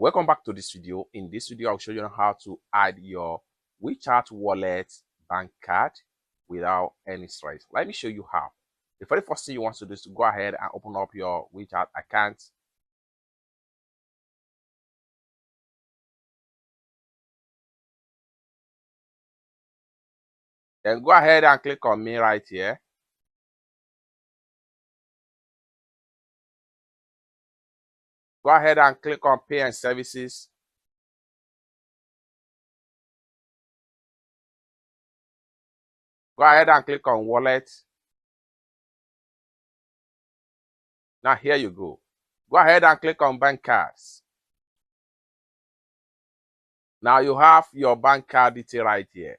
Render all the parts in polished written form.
Welcome back to this video. In this video, I'll show you how to add your WeChat wallet bank card without any stress. Let me show you how. The very first thing you want to do is to go ahead and open up your WeChat account. Then go ahead and click on me right here. Go ahead and click on Pay and Services. Go ahead and click on Wallet. Now here you go. Go ahead and click on Bank Cards. Now you have your bank card detail right here.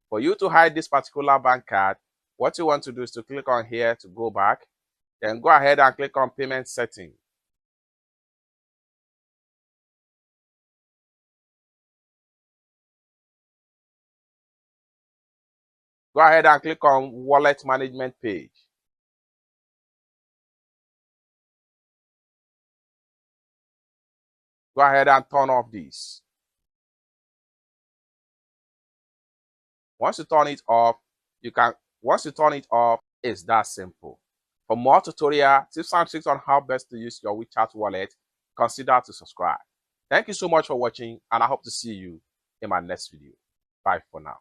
For you to hide this particular bank card, what you want to do is to click on here to go back. Then go ahead and click on Payment Setting. Go ahead and click on Wallet Management page. Go ahead and turn off this. Once you turn it off, it's that simple. For more tutorial tips and tricks on how best to use your WeChat wallet, consider to subscribe. Thank you so much for watching, and I hope to see you in my next video. Bye for now.